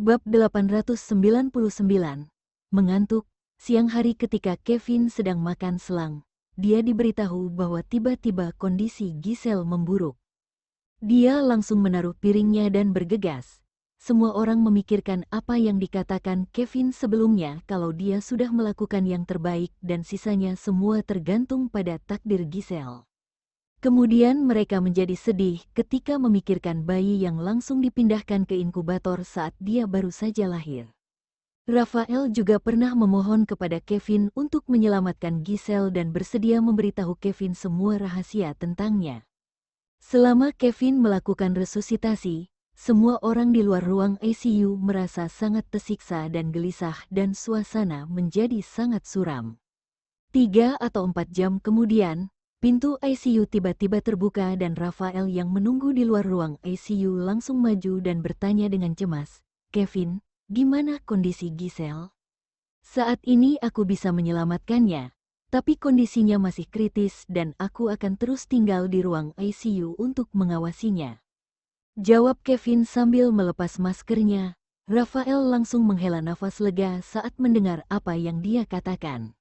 Bab 899. Mengantuk. Siang hari ketika Kevin sedang makan selang, dia diberitahu bahwa tiba-tiba kondisi Giselle memburuk. Dia langsung menaruh piringnya dan bergegas. Semua orang memikirkan apa yang dikatakan Kevin sebelumnya kalau dia sudah melakukan yang terbaik dan sisanya semua tergantung pada takdir Giselle. Kemudian mereka menjadi sedih ketika memikirkan bayi yang langsung dipindahkan ke inkubator saat dia baru saja lahir. Rafael juga pernah memohon kepada Kevin untuk menyelamatkan Giselle dan bersedia memberitahu Kevin semua rahasia tentangnya. Selama Kevin melakukan resusitasi, semua orang di luar ruang ICU merasa sangat tersiksa dan gelisah dan suasana menjadi sangat suram. 3 atau 4 jam kemudian, pintu ICU tiba-tiba terbuka dan Rafael yang menunggu di luar ruang ICU langsung maju dan bertanya dengan cemas, "Kevin, gimana kondisi Giselle? Saat ini aku bisa menyelamatkannya, tapi kondisinya masih kritis dan aku akan terus tinggal di ruang ICU untuk mengawasinya." Jawab Kevin sambil melepas maskernya. Rafael langsung menghela nafas lega saat mendengar apa yang dia katakan.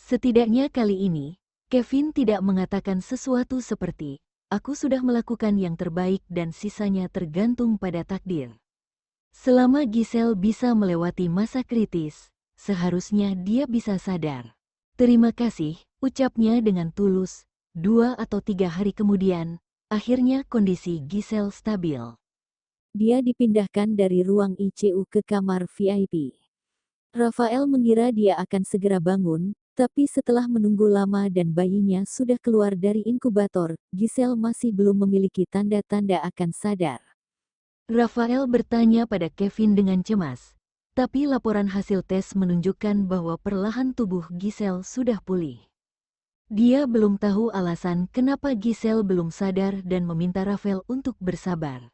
Setidaknya kali ini, Kevin tidak mengatakan sesuatu seperti, "Aku sudah melakukan yang terbaik dan sisanya tergantung pada takdir." Selama Giselle bisa melewati masa kritis, seharusnya dia bisa sadar. "Terima kasih," ucapnya dengan tulus. 2 atau 3 hari kemudian, akhirnya kondisi Giselle stabil. Dia dipindahkan dari ruang ICU ke kamar VIP. Rafael mengira dia akan segera bangun, tapi setelah menunggu lama dan bayinya sudah keluar dari inkubator, Giselle masih belum memiliki tanda-tanda akan sadar. Rafael bertanya pada Kevin dengan cemas, tapi laporan hasil tes menunjukkan bahwa perlahan tubuh Giselle sudah pulih. Dia belum tahu alasan kenapa Giselle belum sadar dan meminta Rafael untuk bersabar.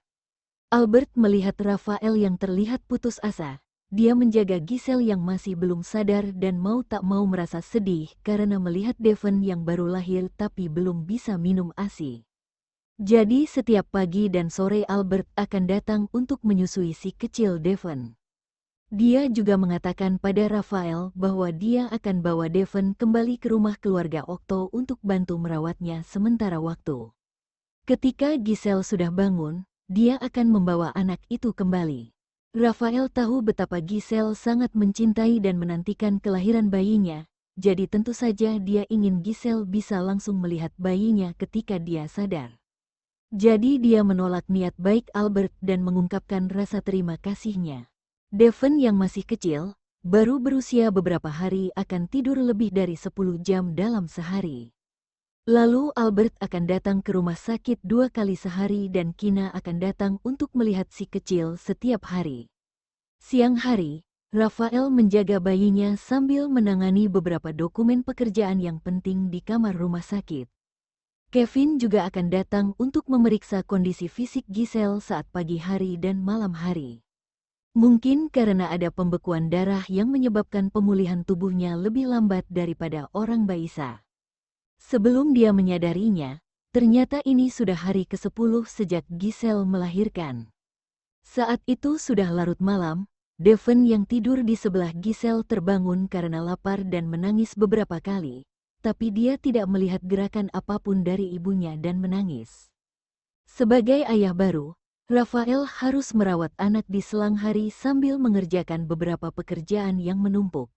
Albert melihat Rafael yang terlihat putus asa. Dia menjaga Giselle yang masih belum sadar dan mau tak mau merasa sedih karena melihat Devon yang baru lahir tapi belum bisa minum ASI. Jadi setiap pagi dan sore Albert akan datang untuk menyusui si kecil Devon. Dia juga mengatakan pada Rafael bahwa dia akan bawa Devon kembali ke rumah keluarga Okto untuk bantu merawatnya sementara waktu. Ketika Giselle sudah bangun, dia akan membawa anak itu kembali. Rafael tahu betapa Giselle sangat mencintai dan menantikan kelahiran bayinya, jadi tentu saja dia ingin Giselle bisa langsung melihat bayinya ketika dia sadar. Jadi dia menolak niat baik Albert dan mengungkapkan rasa terima kasihnya. Devon yang masih kecil, baru berusia beberapa hari akan tidur lebih dari 10 jam dalam sehari. Lalu Albert akan datang ke rumah sakit 2 kali sehari dan Kina akan datang untuk melihat si kecil setiap hari. Siang hari, Rafael menjaga bayinya sambil menangani beberapa dokumen pekerjaan yang penting di kamar rumah sakit. Kevin juga akan datang untuk memeriksa kondisi fisik Giselle saat pagi hari dan malam hari. Mungkin karena ada pembekuan darah yang menyebabkan pemulihan tubuhnya lebih lambat daripada orang Baisa. Sebelum dia menyadarinya, ternyata ini sudah hari ke-10 sejak Giselle melahirkan. Saat itu sudah larut malam, Devon yang tidur di sebelah Giselle terbangun karena lapar dan menangis beberapa kali, tapi dia tidak melihat gerakan apapun dari ibunya dan menangis. Sebagai ayah baru, Rafael harus merawat anak di selang hari sambil mengerjakan beberapa pekerjaan yang menumpuk.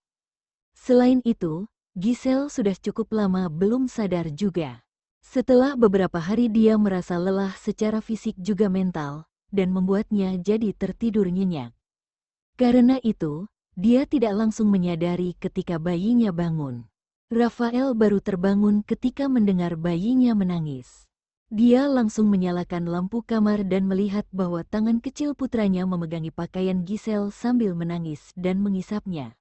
Selain itu, Giselle sudah cukup lama belum sadar juga. Setelah beberapa hari dia merasa lelah secara fisik juga mental, dan membuatnya jadi tertidur nyenyak. Karena itu, dia tidak langsung menyadari ketika bayinya bangun. Rafael baru terbangun ketika mendengar bayinya menangis. Dia langsung menyalakan lampu kamar dan melihat bahwa tangan kecil putranya memegangi pakaian Giselle sambil menangis dan mengisapnya.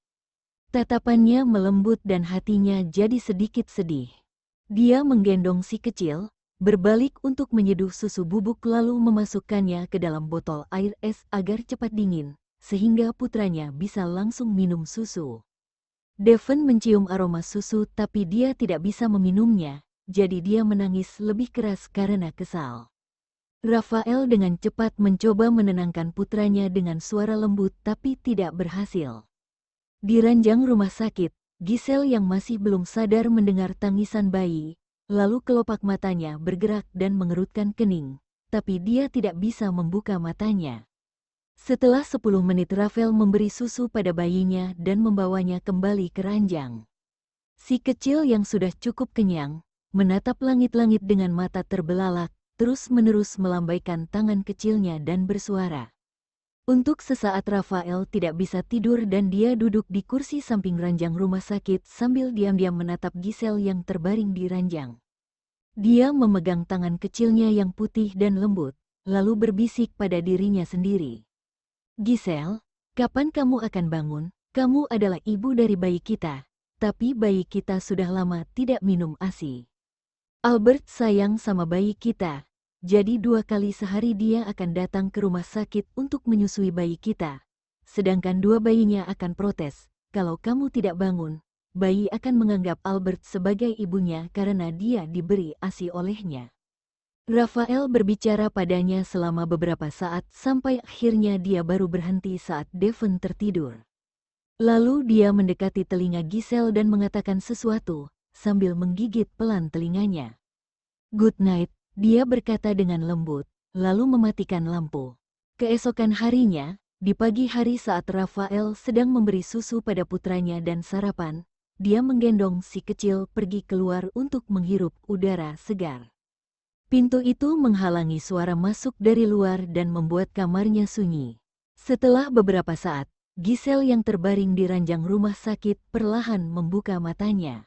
Tatapannya melembut dan hatinya jadi sedikit sedih. Dia menggendong si kecil, berbalik untuk menyeduh susu bubuk lalu memasukkannya ke dalam botol air es agar cepat dingin, sehingga putranya bisa langsung minum susu. Devon mencium aroma susu tapi dia tidak bisa meminumnya, jadi dia menangis lebih keras karena kesal. Rafael dengan cepat mencoba menenangkan putranya dengan suara lembut tapi tidak berhasil. Di ranjang rumah sakit, Giselle yang masih belum sadar mendengar tangisan bayi, lalu kelopak matanya bergerak dan mengerutkan kening, tapi dia tidak bisa membuka matanya. Setelah 10 menit Rafael memberi susu pada bayinya dan membawanya kembali ke ranjang. Si kecil yang sudah cukup kenyang, menatap langit-langit dengan mata terbelalak, terus-menerus melambaikan tangan kecilnya dan bersuara. Untuk sesaat Rafael tidak bisa tidur dan dia duduk di kursi samping ranjang rumah sakit sambil diam-diam menatap Giselle yang terbaring di ranjang. Dia memegang tangan kecilnya yang putih dan lembut, lalu berbisik pada dirinya sendiri. Giselle, kapan kamu akan bangun? Kamu adalah ibu dari bayi kita, tapi bayi kita sudah lama tidak minum ASI. Albert sayang sama bayi kita, jadi 2 kali sehari dia akan datang ke rumah sakit untuk menyusui bayi kita. Sedangkan 2 bayinya akan protes, kalau kamu tidak bangun, bayi akan menganggap Albert sebagai ibunya karena dia diberi ASI olehnya. Rafael berbicara padanya selama beberapa saat sampai akhirnya dia baru berhenti saat Devon tertidur. Lalu dia mendekati telinga Giselle dan mengatakan sesuatu, sambil menggigit pelan telinganya. "Good night," dia berkata dengan lembut, lalu mematikan lampu. Keesokan harinya, di pagi hari saat Rafael sedang memberi susu pada putranya dan sarapan, dia menggendong si kecil pergi keluar untuk menghirup udara segar. Pintu itu menghalangi suara masuk dari luar dan membuat kamarnya sunyi. Setelah beberapa saat, Giselle yang terbaring di ranjang rumah sakit perlahan membuka matanya.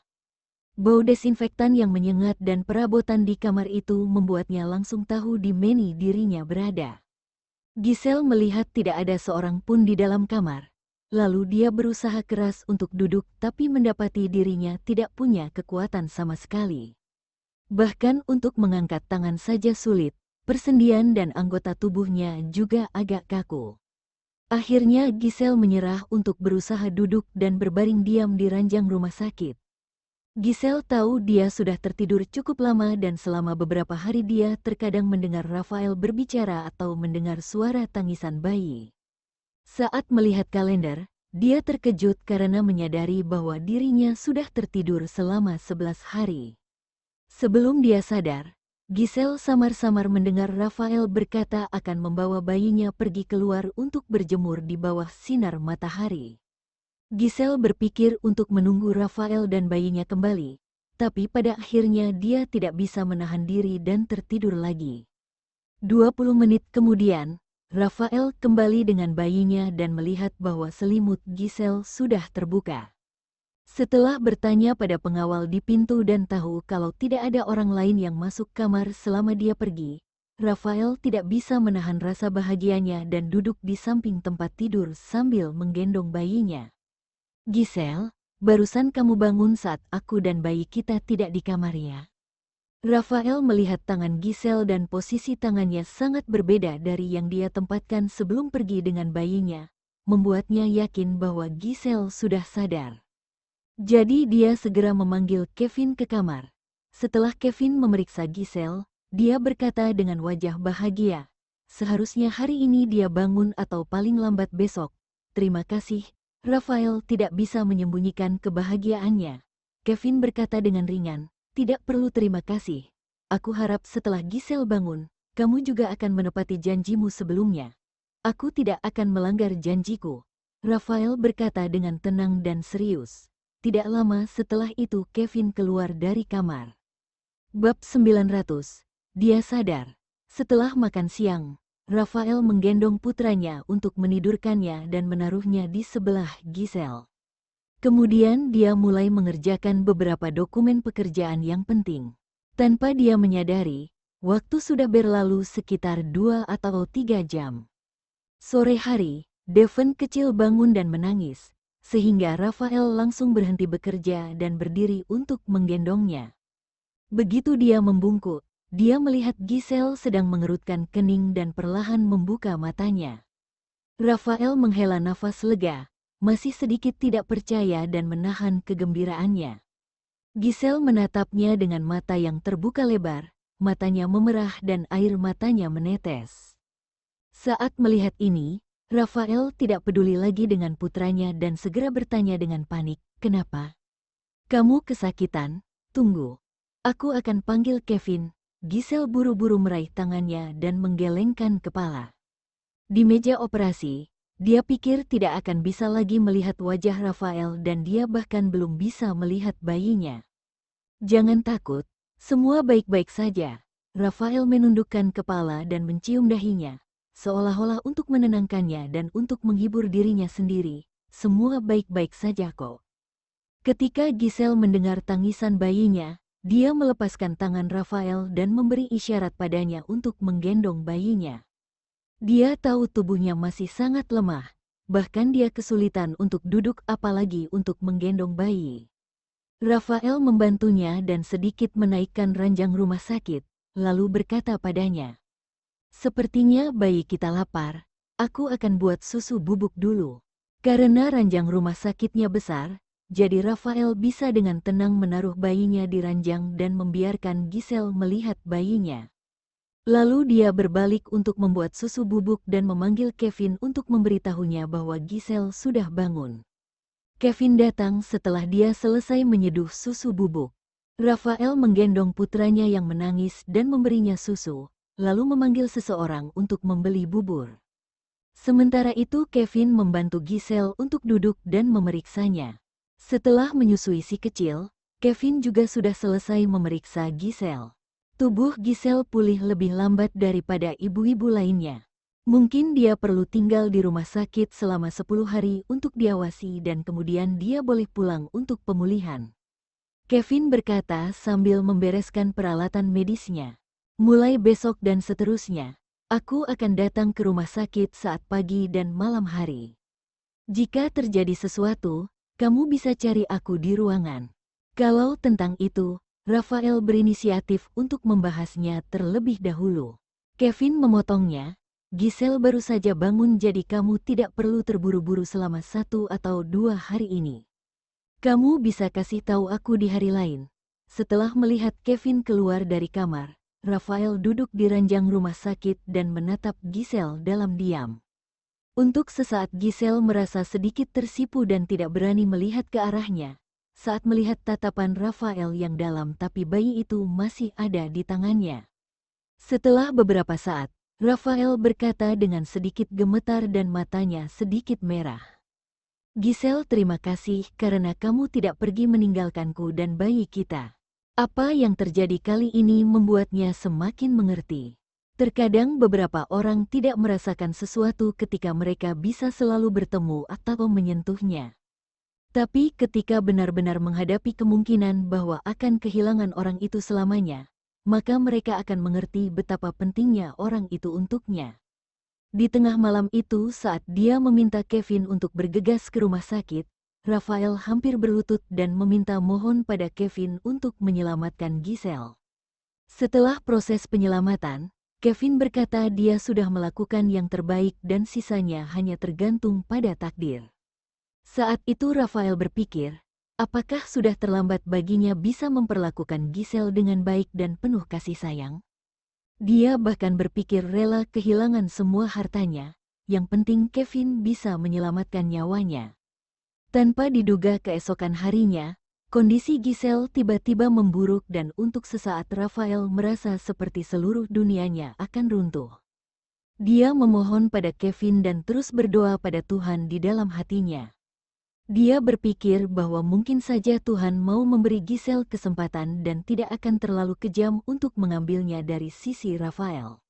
Bau desinfektan yang menyengat dan perabotan di kamar itu membuatnya langsung tahu di mana dirinya berada. Giselle melihat tidak ada seorang pun di dalam kamar. Lalu dia berusaha keras untuk duduk tapi mendapati dirinya tidak punya kekuatan sama sekali. Bahkan untuk mengangkat tangan saja sulit, persendian dan anggota tubuhnya juga agak kaku. Akhirnya Giselle menyerah untuk berusaha duduk dan berbaring diam di ranjang rumah sakit. Giselle tahu dia sudah tertidur cukup lama dan selama beberapa hari dia terkadang mendengar Rafael berbicara atau mendengar suara tangisan bayi. Saat melihat kalender, dia terkejut karena menyadari bahwa dirinya sudah tertidur selama 11 hari. Sebelum dia sadar, Giselle samar-samar mendengar Rafael berkata akan membawa bayinya pergi keluar untuk berjemur di bawah sinar matahari. Giselle berpikir untuk menunggu Rafael dan bayinya kembali, tapi pada akhirnya dia tidak bisa menahan diri dan tertidur lagi. 20 menit kemudian, Rafael kembali dengan bayinya dan melihat bahwa selimut Giselle sudah terbuka. Setelah bertanya pada pengawal di pintu dan tahu kalau tidak ada orang lain yang masuk kamar selama dia pergi, Rafael tidak bisa menahan rasa bahagianya dan duduk di samping tempat tidur sambil menggendong bayinya. "Giselle, barusan kamu bangun saat aku dan bayi kita tidak di kamar ya?" Rafael melihat tangan Giselle dan posisi tangannya sangat berbeda dari yang dia tempatkan sebelum pergi dengan bayinya, membuatnya yakin bahwa Giselle sudah sadar. Jadi dia segera memanggil Kevin ke kamar. Setelah Kevin memeriksa Giselle, dia berkata dengan wajah bahagia, "Seharusnya hari ini dia bangun atau paling lambat besok. Terima kasih." Rafael tidak bisa menyembunyikan kebahagiaannya. Kevin berkata dengan ringan, "Tidak perlu terima kasih. Aku harap setelah Giselle bangun, kamu juga akan menepati janjimu sebelumnya." "Aku tidak akan melanggar janjiku," Rafael berkata dengan tenang dan serius. Tidak lama setelah itu Kevin keluar dari kamar. Bab 900. Dia sadar. Setelah makan siang, Rafael menggendong putranya untuk menidurkannya dan menaruhnya di sebelah Giselle. Kemudian dia mulai mengerjakan beberapa dokumen pekerjaan yang penting. Tanpa dia menyadari, waktu sudah berlalu sekitar 2 atau 3 jam. Sore hari, Devon kecil bangun dan menangis, sehingga Rafael langsung berhenti bekerja dan berdiri untuk menggendongnya. Begitu dia membungkuk, dia melihat Giselle sedang mengerutkan kening dan perlahan membuka matanya. Rafael menghela nafas lega, masih sedikit tidak percaya dan menahan kegembiraannya. Giselle menatapnya dengan mata yang terbuka lebar, matanya memerah dan air matanya menetes. Saat melihat ini, Rafael tidak peduli lagi dengan putranya dan segera bertanya dengan panik, "Kenapa? Kamu kesakitan? Tunggu. Aku akan panggil Kevin." Giselle buru-buru meraih tangannya dan menggelengkan kepala. Di meja operasi, dia pikir tidak akan bisa lagi melihat wajah Rafael dan dia bahkan belum bisa melihat bayinya. "Jangan takut, semua baik-baik saja." Rafael menundukkan kepala dan mencium dahinya, seolah-olah untuk menenangkannya dan untuk menghibur dirinya sendiri. "Semua baik-baik saja kok." Ketika Giselle mendengar tangisan bayinya, dia melepaskan tangan Rafael dan memberi isyarat padanya untuk menggendong bayinya. Dia tahu tubuhnya masih sangat lemah, bahkan dia kesulitan untuk duduk apalagi untuk menggendong bayi. Rafael membantunya dan sedikit menaikkan ranjang rumah sakit, lalu berkata padanya, "Sepertinya bayi kita lapar, aku akan buat susu bubuk dulu." Karena ranjang rumah sakitnya besar, jadi Rafael bisa dengan tenang menaruh bayinya di ranjang dan membiarkan Giselle melihat bayinya. Lalu dia berbalik untuk membuat susu bubuk dan memanggil Kevin untuk memberitahunya bahwa Giselle sudah bangun. Kevin datang setelah dia selesai menyeduh susu bubuk. Rafael menggendong putranya yang menangis dan memberinya susu, lalu memanggil seseorang untuk membeli bubur. Sementara itu Kevin membantu Giselle untuk duduk dan memeriksanya. Setelah menyusui si kecil, Kevin juga sudah selesai memeriksa Giselle. Tubuh Giselle pulih lebih lambat daripada ibu-ibu lainnya. Mungkin dia perlu tinggal di rumah sakit selama 10 hari untuk diawasi dan kemudian dia boleh pulang untuk pemulihan. Kevin berkata sambil membereskan peralatan medisnya. "Mulai besok dan seterusnya, aku akan datang ke rumah sakit saat pagi dan malam hari. Jika terjadi sesuatu, kamu bisa cari aku di ruangan." Kalau tentang itu, Rafael berinisiatif untuk membahasnya terlebih dahulu. Kevin memotongnya, "Giselle baru saja bangun jadi kamu tidak perlu terburu-buru selama 1 atau 2 hari ini. Kamu bisa kasih tahu aku di hari lain." Setelah melihat Kevin keluar dari kamar, Rafael duduk di ranjang rumah sakit dan menatap Giselle dalam diam. Untuk sesaat Giselle merasa sedikit tersipu dan tidak berani melihat ke arahnya saat melihat tatapan Rafael yang dalam, tapi bayi itu masih ada di tangannya. Setelah beberapa saat, Rafael berkata dengan sedikit gemetar dan matanya sedikit merah, "Giselle, terima kasih karena kamu tidak pergi meninggalkanku dan bayi kita." Apa yang terjadi kali ini membuatnya semakin mengerti. Terkadang beberapa orang tidak merasakan sesuatu ketika mereka bisa selalu bertemu atau menyentuhnya. Tapi ketika benar-benar menghadapi kemungkinan bahwa akan kehilangan orang itu selamanya, maka mereka akan mengerti betapa pentingnya orang itu untuknya. Di tengah malam itu saat dia meminta Kevin untuk bergegas ke rumah sakit, Rafael hampir berlutut dan meminta mohon pada Kevin untuk menyelamatkan Giselle. Setelah proses penyelamatan, Kevin berkata dia sudah melakukan yang terbaik dan sisanya hanya tergantung pada takdir. Saat itu Rafael berpikir, apakah sudah terlambat baginya bisa memperlakukan Giselle dengan baik dan penuh kasih sayang? Dia bahkan berpikir rela kehilangan semua hartanya, yang penting Kevin bisa menyelamatkan nyawanya. Tanpa diduga keesokan harinya, kondisi Giselle tiba-tiba memburuk dan untuk sesaat Rafael merasa seperti seluruh dunianya akan runtuh. Dia memohon pada Kevin dan terus berdoa pada Tuhan di dalam hatinya. Dia berpikir bahwa mungkin saja Tuhan mau memberi Giselle kesempatan dan tidak akan terlalu kejam untuk mengambilnya dari sisi Rafael.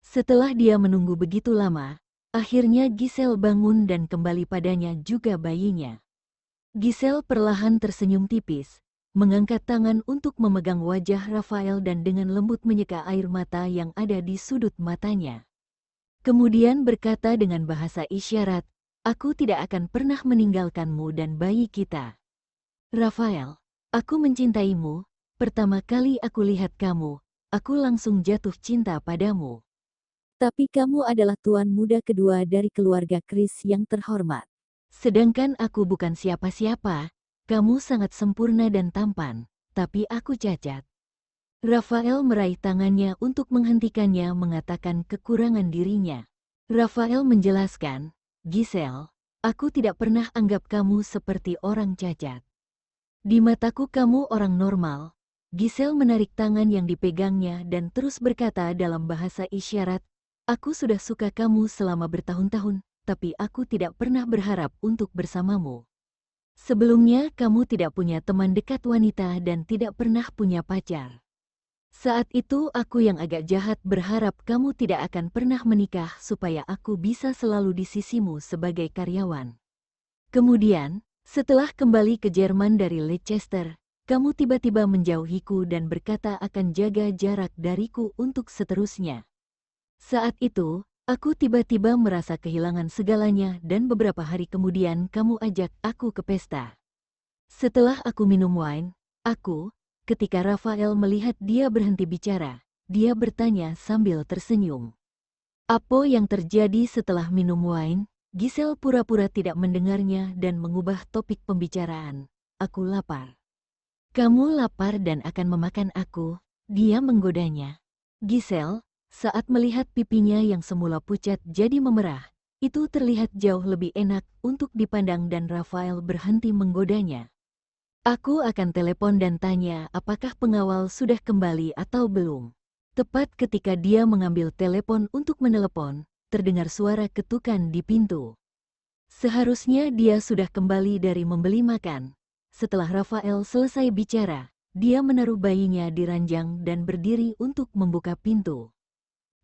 Setelah dia menunggu begitu lama, akhirnya Giselle bangun dan kembali padanya juga bayinya. Giselle perlahan tersenyum tipis, mengangkat tangan untuk memegang wajah Rafael dan dengan lembut menyeka air mata yang ada di sudut matanya. Kemudian berkata dengan bahasa isyarat, "Aku tidak akan pernah meninggalkanmu dan bayi kita. Rafael, aku mencintaimu. Pertama kali aku lihat kamu, aku langsung jatuh cinta padamu. Tapi kamu adalah tuan muda kedua dari keluarga Chris yang terhormat. Sedangkan aku bukan siapa-siapa, kamu sangat sempurna dan tampan, tapi aku cacat. Rafael meraih tangannya untuk menghentikannya mengatakan kekurangan dirinya. Rafael menjelaskan, Giselle, aku tidak pernah anggap kamu seperti orang cacat. Di mataku kamu orang normal. Giselle menarik tangan yang dipegangnya dan terus berkata dalam bahasa isyarat, aku sudah suka kamu selama bertahun-tahun, tapi aku tidak pernah berharap untuk bersamamu. Sebelumnya kamu tidak punya teman dekat wanita dan tidak pernah punya pacar. Saat itu aku yang agak jahat berharap kamu tidak akan pernah menikah supaya aku bisa selalu di sisimu sebagai karyawan. Kemudian, setelah kembali ke Jerman dari Leicester, kamu tiba-tiba menjauhiku dan berkata akan jaga jarak dariku untuk seterusnya. Saat itu, aku tiba-tiba merasa kehilangan segalanya dan beberapa hari kemudian kamu ajak aku ke pesta. Setelah aku minum wine, ketika Rafael melihat dia berhenti bicara, dia bertanya sambil tersenyum. Apa yang terjadi setelah minum wine? Giselle pura-pura tidak mendengarnya dan mengubah topik pembicaraan. Aku lapar. Kamu lapar dan akan memakan aku, dia menggodanya. Giselle, saat melihat pipinya yang semula pucat jadi memerah, itu terlihat jauh lebih enak untuk dipandang dan Rafael berhenti menggodanya. Aku akan telepon dan tanya apakah pengawal sudah kembali atau belum. Tepat ketika dia mengambil telepon untuk menelepon, terdengar suara ketukan di pintu. Seharusnya dia sudah kembali dari membeli makan. Setelah Rafael selesai bicara, dia menaruh bayinya di ranjang dan berdiri untuk membuka pintu.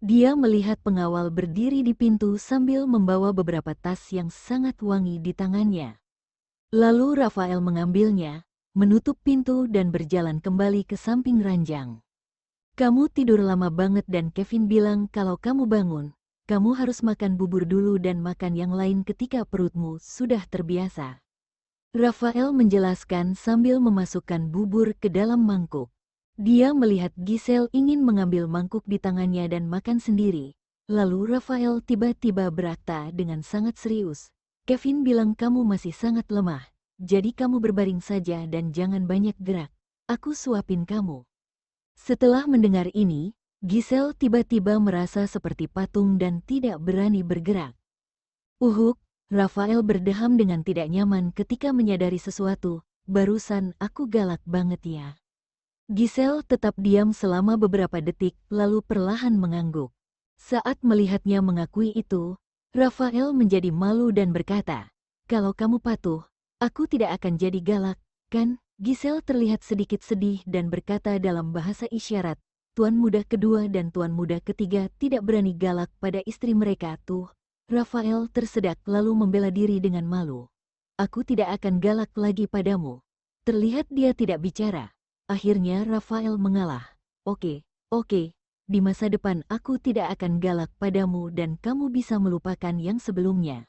Dia melihat pengawal berdiri di pintu sambil membawa beberapa tas yang sangat wangi di tangannya. Lalu Rafael mengambilnya, menutup pintu dan berjalan kembali ke samping ranjang. Kamu tidur lama banget dan Kevin bilang kalau kamu bangun, kamu harus makan bubur dulu dan makan yang lain ketika perutmu sudah terbiasa. Rafael menjelaskan sambil memasukkan bubur ke dalam mangkuk. Dia melihat Giselle ingin mengambil mangkuk di tangannya dan makan sendiri. Lalu Rafael tiba-tiba berkata dengan sangat serius, Kevin bilang kamu masih sangat lemah, jadi kamu berbaring saja dan jangan banyak gerak. Aku suapin kamu. Setelah mendengar ini, Giselle tiba-tiba merasa seperti patung dan tidak berani bergerak. Uhuk, Rafael berdeham dengan tidak nyaman ketika menyadari sesuatu, barusan aku galak banget ya. Giselle tetap diam selama beberapa detik lalu perlahan mengangguk. Saat melihatnya mengakui itu, Rafael menjadi malu dan berkata, kalau kamu patuh, aku tidak akan jadi galak, kan? Giselle terlihat sedikit sedih dan berkata dalam bahasa isyarat, tuan muda kedua dan tuan muda ketiga tidak berani galak pada istri mereka tuh. Rafael tersedak lalu membela diri dengan malu. Aku tidak akan galak lagi padamu. Terlihat dia tidak bicara. Akhirnya Rafael mengalah. Oke, di masa depan aku tidak akan galak padamu dan kamu bisa melupakan yang sebelumnya.